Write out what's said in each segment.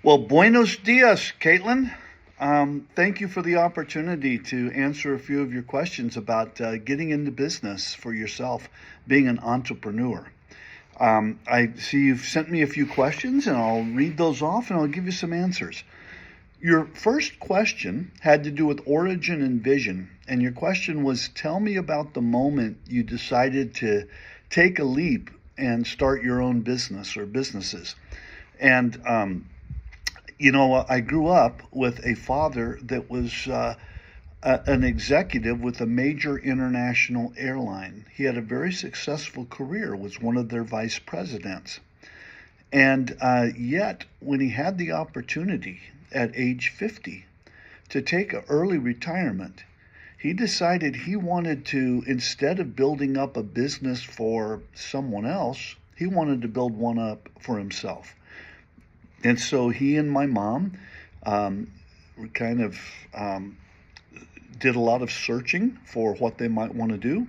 Well, buenos dias, Katelyn. Thank you for the opportunity to answer a few of your questions about getting into business for yourself, being an entrepreneur. I see you've sent me a few questions, and I'll read those off and I'll give you some answers. Your first question had to do with origin and vision, and your question was tell me about the moment you decided to take a leap and start your own business or businesses. And I grew up with a father that was an executive with a major international airline. He had a very successful career, was one of their vice presidents. And yet, when he had the opportunity at age 50 to take an early retirement, he decided he wanted to, instead of building up a business for someone else, he wanted to build one up for himself. And so he and my mom um, kind of did a lot of searching for what they might want to do.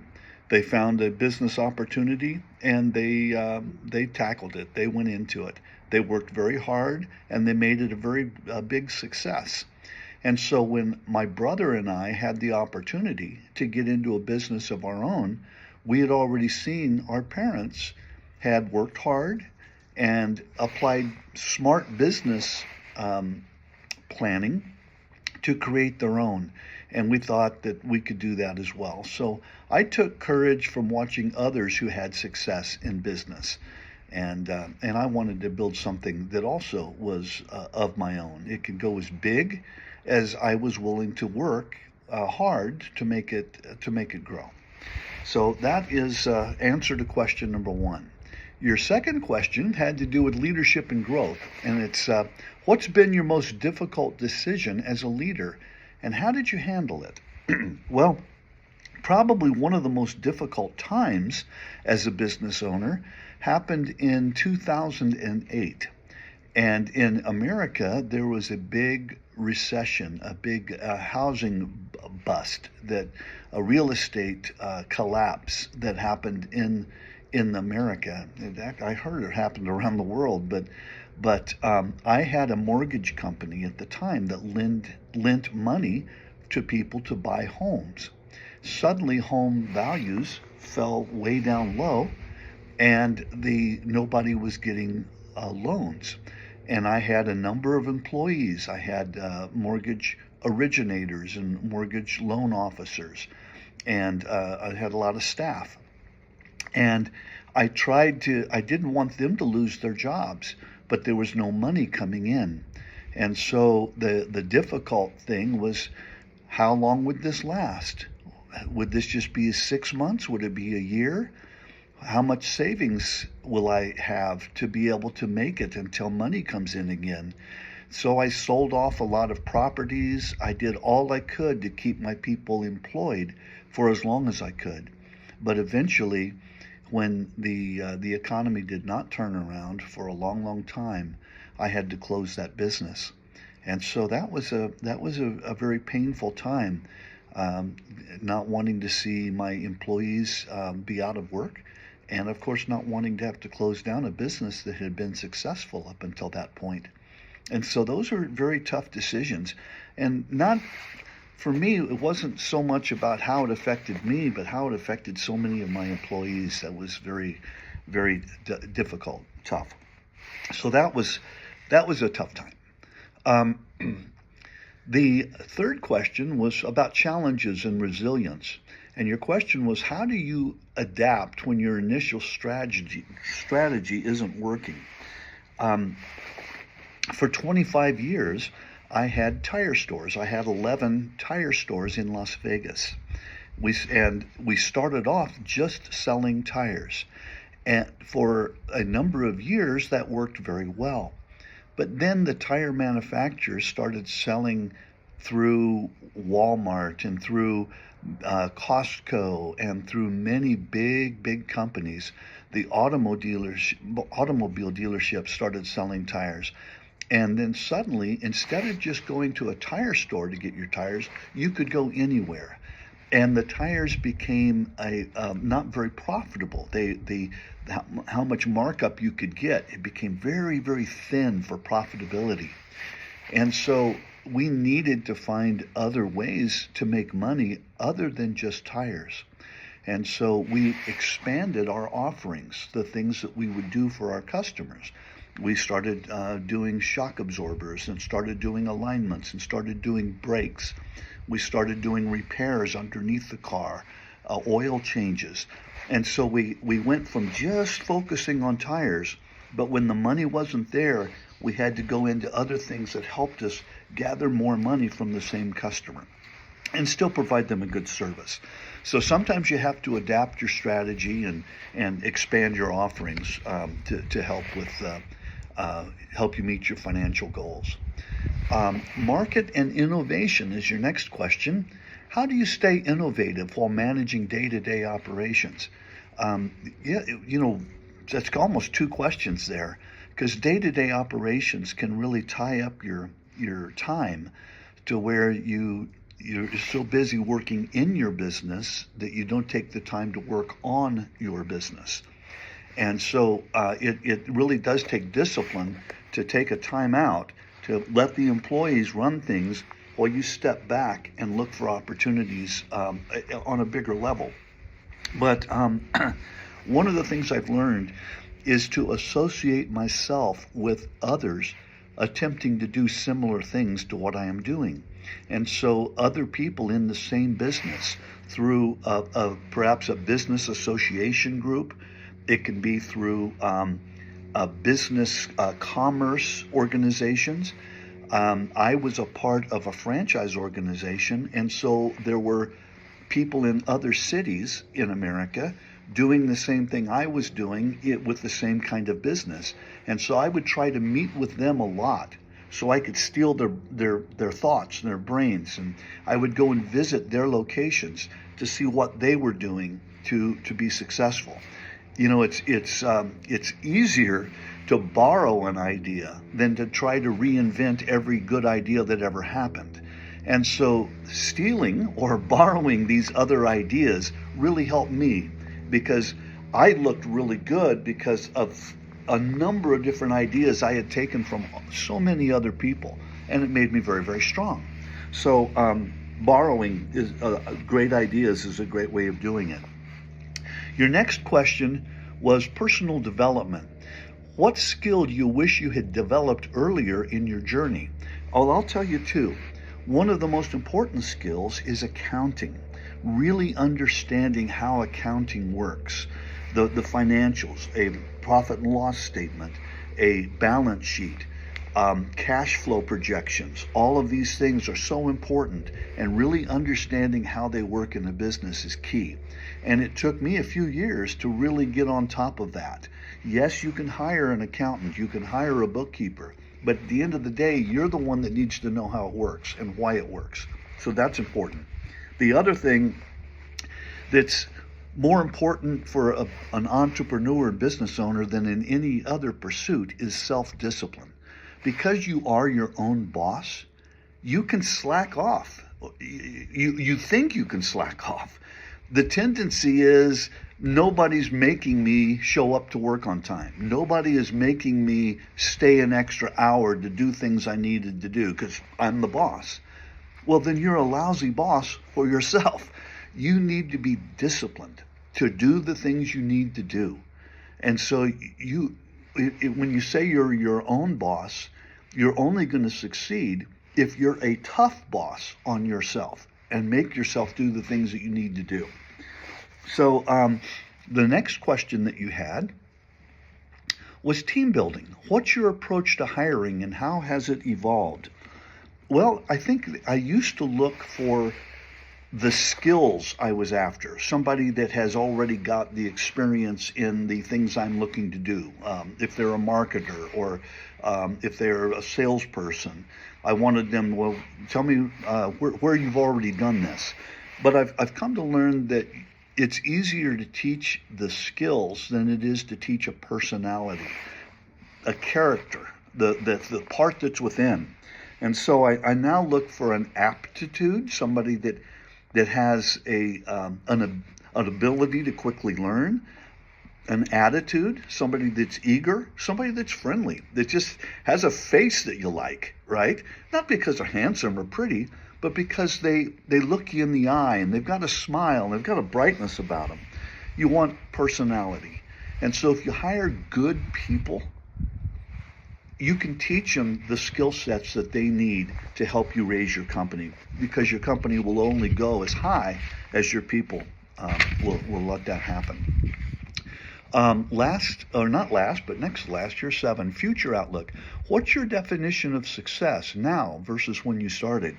They found a business opportunity and they tackled it. They went into it. They worked very hard and they made it a very big success. And so when my brother and I had the opportunity to get into a business of our own, we had already seen our parents had worked hard and applied smart business planning to create their own. And we thought that we could do that as well. So I took courage from watching others who had success in business. And I wanted to build something that also was of my own. It could go as big as I was willing to work hard to make it grow. So that is answer to question number one. Your second question had to do with leadership and growth, and it's what's been your most difficult decision as a leader, and how did you handle it? Well, probably one of the most difficult times as a business owner happened in 2008. And in America, there was a big recession, a big housing bust, that a real estate collapse that happened in America. I heard it happened around the world, but I had a mortgage company at the time that lent money to people to buy homes. Suddenly, home values fell way down low, and the nobody was getting loans. And I had a number of employees. I had mortgage originators and mortgage loan officers, and I had a lot of staff. And I didn't want them to lose their jobs, but there was no money coming in. And so the difficult thing was, how long would this last? Would this just be 6 months? Would it be a year? How much savings will I have to be able to make it until money comes in again? So I sold off a lot of properties. I did all I could to keep my people employed for as long as I could. But eventually, when the economy did not turn around for a long, long time, I had to close that business. And so that was a very painful time, not wanting to see my employees be out of work, and of course not wanting to have to close down a business that had been successful up until that point. And so those are very tough decisions, and not for me, it wasn't so much about how it affected me, but how it affected so many of my employees. That was very, very difficult, tough. So that was a tough time. Um, the third question was about challenges and resilience. And your question was, how do you adapt when your initial strategy isn't working? Um, for 25 years, I had tire stores. I had 11 tire stores in Las Vegas. We started off just selling tires. And for a number of years, that worked very well. But then the tire manufacturers started selling through Walmart and through Costco and through many big, big companies. The automobile dealerships started selling tires. And then suddenly, instead of just going to a tire store to get your tires, you could go anywhere. and the tires became not very profitable. How much markup you could get, it became very, very thin for profitability. And so we needed to find other ways to make money other than just tires. And so we expanded our offerings, the things that we would do for our customers. We started doing shock absorbers, and started doing alignments, and started doing brakes. We started doing repairs underneath the car, oil changes. And so we went from just focusing on tires, but when the money wasn't there, we had to go into other things that helped us gather more money from the same customer and still provide them a good service. So sometimes you have to adapt your strategy and expand your offerings to help with help you meet your financial goals. Market and innovation is your next question. How do you stay innovative while managing day-to-day operations? That's almost two questions there, because day-to-day operations can really tie up your time to where you're so busy working in your business that you don't take the time to work on your business. And so it really does take discipline to take a time out to let the employees run things while you step back and look for opportunities on a bigger level. But one of the things I've learned is to associate myself with others attempting to do similar things to what I am doing. And so other people in the same business, through perhaps a business association group, it can be through business commerce organizations. I was a part of a franchise organization, and so there were people in other cities in America doing the same thing I was doing with the same kind of business. And so I would try to meet with them a lot so I could steal their thoughts and their brains. And I would go and visit their locations to see what they were doing to be successful. It's easier to borrow an idea than to try to reinvent every good idea that ever happened. And so stealing or borrowing these other ideas really helped me, because I looked really good because of a number of different ideas I had taken from so many other people, and it made me very, very strong. So borrowing great ideas is a great way of doing it. Your next question was personal development. What skill do you wish you had developed earlier in your journey? Oh, I'll tell you two. One of the most important skills is accounting. Really understanding how accounting works, the financials, a profit and loss statement, a balance sheet, cash flow projections. All of these things are so important, and really understanding how they work in a business is key. And it took me a few years to really get on top of that. Yes, you can hire an accountant, you can hire a bookkeeper, but at the end of the day, you're the one that needs to know how it works and why it works. So that's important. The other thing that's more important for an entrepreneur and business owner than in any other pursuit is self-discipline. Because you are your own boss, you can slack off. You think you can slack off. The tendency is nobody's making me show up to work on time. Nobody is making me stay an extra hour to do things I needed to do because I'm the boss. Well, then you're a lousy boss for yourself. You need to be disciplined to do the things you need to do. And so when you say you're your own boss, you're only going to succeed if you're a tough boss on yourself and make yourself do the things that you need to do. So the next question that you had was team building. What's your approach to hiring and how has it evolved? Well, I think I used to look for the skills I was after, somebody that has already got the experience in the things I'm looking to do. If they're a marketer or if they're a salesperson, I wanted them, well, tell me where you've already done this. But I've come to learn that it's easier to teach the skills than it is to teach a personality, a character, the part that's within. And so I now look for an aptitude, somebody that that has an ability to quickly learn, an attitude, somebody that's eager, somebody that's friendly, that just has a face that you like, right? Not because they're handsome or pretty, but because they look you in the eye and they've got a smile and they've got a brightness about them. You want personality. And so if you hire good people, you can teach them the skill sets that they need to help you raise your company, because your company will only go as high as your people will let that happen. Last, or not last, but next to last, year 7, future outlook. What's your definition of success now versus when you started?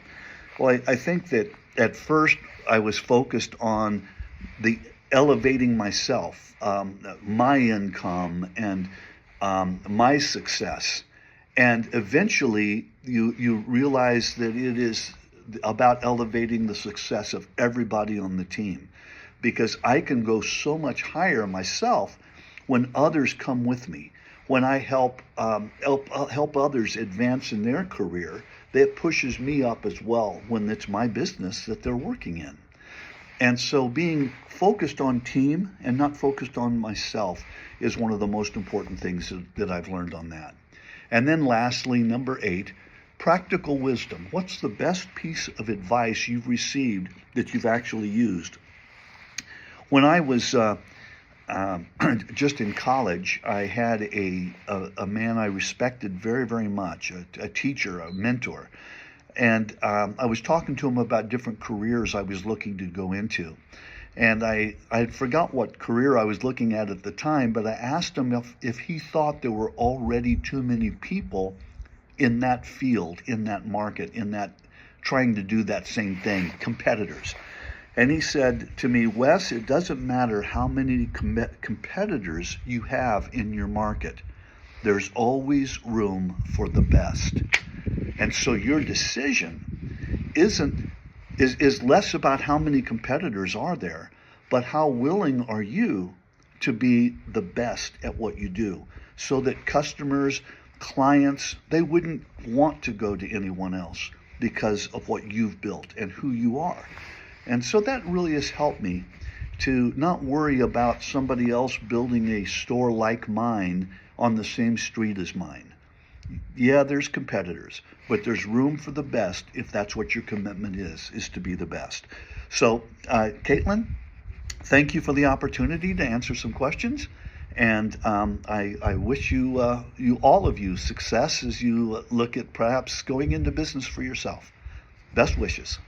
Well, I think that at first I was focused on the elevating myself, my income, and my success. And eventually you realize that it is about elevating the success of everybody on the team, because I can go so much higher myself when others come with me. When I help others advance in their career, that pushes me up as well when it's my business that they're working in. And so being focused on team and not focused on myself is one of the most important things that I've learned on that. And then lastly, number 8, practical wisdom. What's the best piece of advice you've received that you've actually used? When I was just in college, I had a man I respected very, very much, a teacher, a mentor. And I was talking to him about different careers I was looking to go into. And I forgot what career I was looking at the time, but I asked him if he thought there were already too many people in that field, in that market, in that trying to do that same thing, competitors. And he said to me, Wes, it doesn't matter how many competitors you have in your market. There's always room for the best. And so your decision is less about how many competitors are there, but how willing are you to be the best at what you do, so that customers, clients, they wouldn't want to go to anyone else because of what you've built and who you are. And so that really has helped me to not worry about somebody else building a store like mine on the same street as mine. Yeah, there's competitors, but there's room for the best if that's what your commitment is to be the best. So, Katelyn, thank you for the opportunity to answer some questions. And I wish you all of you success as you look at perhaps going into business for yourself. Best wishes.